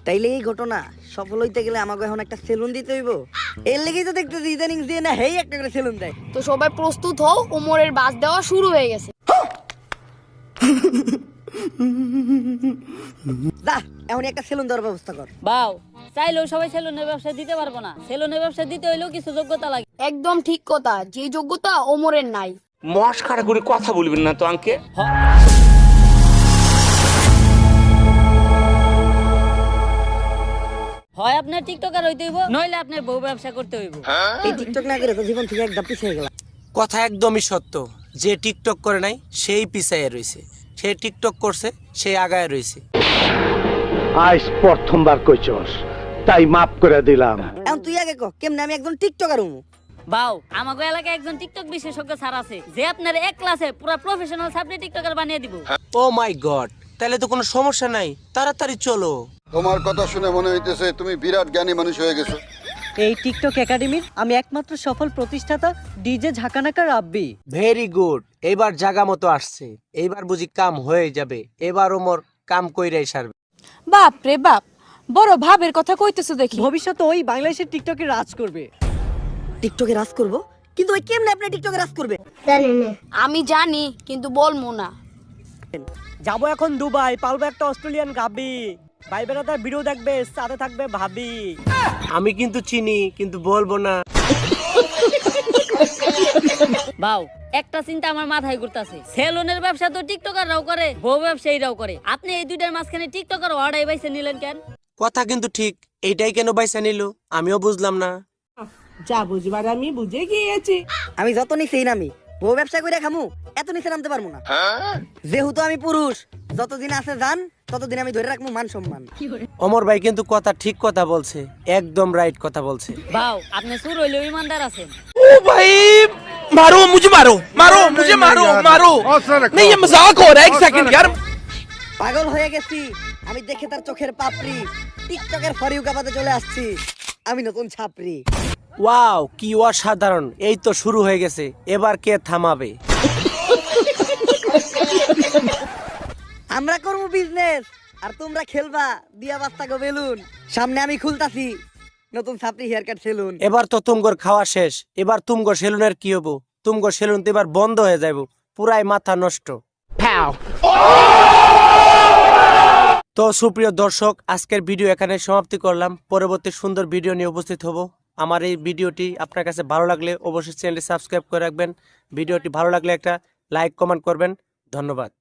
তাইলে এই ঘটনা সফল হইতে গেলে আমাকে এখন একটা সেলুন দিতে হইব। এর লেগেই তো দেখতেছি ইদানিং দিয়ে না হেই একটা করে সেলুন দেয়। তো সবাই প্রস্তুত হও, ওমরের বাস দেওয়া শুরু হয়ে গেছে। যা এখন একটা সেলুন দেওয়ার ব্যবস্থা কর। বাও চাইলেও সবাই সেলুনের ব্যবসা দিতে পারবো না। সেলুনের ব্যবসা দিতে হইলেও কিছু যোগ্যতা লাগে। একদম ঠিক কথা, যে যোগ্যতা ওমরের নাই। মস্কারা করে কথা বলবেন না তো আঙ্কে। হয় আপনার টিকটকার হইতে হইব, নইলে আপনার বউ ব্যবসা করতে হইব। এই টিকটক না করে তো জীবন থেকে একদম পিছিয়ে গেলাম। কথা একদমই সত্য। যে টিকটক করে নাই সেই পিছাইয়া রয়েছে, সে টিকটক করছে সেই আগায় রয়েছে। আজ প্রথমবার কইছস, তাই মাফ করে দিলাম। এখন তুই আগে কহ কেমনে আমি একজন টিকটকার হমু। বাও আমাগো এলাকায় একজন টিকটক বিশেষজ্ঞ স্যার আছে, যে আপনার এক ক্লাসে পুরো প্রফেশনাল সাবজেক্ট টিকটকার বানিয়ে দিব। ও মাই গড, তাহলে তো কোনো সমস্যা নাই, তাড়াতাড়ি চলো। তোমার কথা শুনে মনে হইতেছে তুমি বিরাট জ্ঞানী মানুষ হয়ে গেছো। এই টিকটক একাডেমির আমি একমাত্র সফল প্রতিষ্ঠাতা ডিজে ঝাঁকানাকা রাব্বি। ভেরি গুড, এইবার জাগা মতো আসছে, এইবার বুঝি কাম হয়ে যাবে। এবার ওমর কাম কইরাই সারবে। বাপ রে বাপ, বড় ভাবের কথা কইতেছো দেখি। ভবিষ্যতে ওই বাংলাদেশের টিকটকে রাজ করবে। টিকটকে রাজ করব, কিন্তু ওই কেমনে আপনি টিকটকে রাজ করবে? আমি জানি, কিন্তু বলবো না। যাবো এখন দুবাই, পালবো একটা অস্ট্রেলিয়ান গাবি, ভাই বেড়াদার ভিডিও দেখবে, সাথে থাকবে ভাবি। আমি কিন্তু চিনি, কিন্তু বলবো না। বাও একটা চিন্তা আমার মাথায় ঘুরতাছে, সেলুনের ব্যবসা তো টিকটকাররাও করে, বউ ব্যবসায়ীরাও করে। আপনি এই দুইটার মাঝখানে টিকটকার ওয়ার্ডাই বাইছে নিলেন কেন? কথা কিন্তু ঠিক, এইটাই কেন বাইসা নিল আমিও বুঝলাম না। যা বুঝবার আমি বুঝে গিয়েছি। আমি যত নিচেই নামি, বউ ব্যবসা করে খামু, এত নিচে নামতে পারবো না। যেহেতু আমি পুরুষ, যতদিন আছে জান ততদিন আমি ধরে রাখবো মান সম্মান। অমর ভাই কিন্তু কথা ঠিক কথা বলছে, একদম রাইট কথা বলছে। বাও আপনি সুর হইলেও ইমানদার আছেন। ও ভাই মারো মুঝে, মারো মারো মুঝে, মারো মারো। नहीं ये मजाक हो रहा है, एक सेकंड यार। পাগল হয়ে গেছি আমি দেখে তার চোখের পাপড়ি। টিকটকের ফরিউ কাপাতে চলে আসছি আমি নতুন ছাপরি। ওয়াও কি অসাধারণ, এই তো শুরু হয়ে গেছে, এবার কে থামাবে? আমরা করবো বিজনেস আর তোমরা খেলবা দিয়া বাস্তা গো বেলুন। সামনে আমি খুলতাছি নতুন ছাপরি হেয়ার কাট সেলুন। এবার তো তুমগোর খাওয়া শেষ, এবার তুমগো সেলুনের কি হবো? তুমগো সেলুন তো এবার বন্ধ হয়ে যাইব, পুরাই মাথা নষ্ট। তো সুপ্রিয় দর্শক, আজকের ভিডিও এখানে সমাপ্তি করলাম। পরবর্তী সুন্দর ভিডিও নিয়ে উপস্থিত হব। আমার এই ভিডিওটি আপনার কাছে ভালো লাগলে অবশ্যই চ্যানেলটি সাবস্ক্রাইব করে রাখবেন। ভিডিওটি ভালো লাগলে একটা লাইক কমেন্ট করবেন। ধন্যবাদ।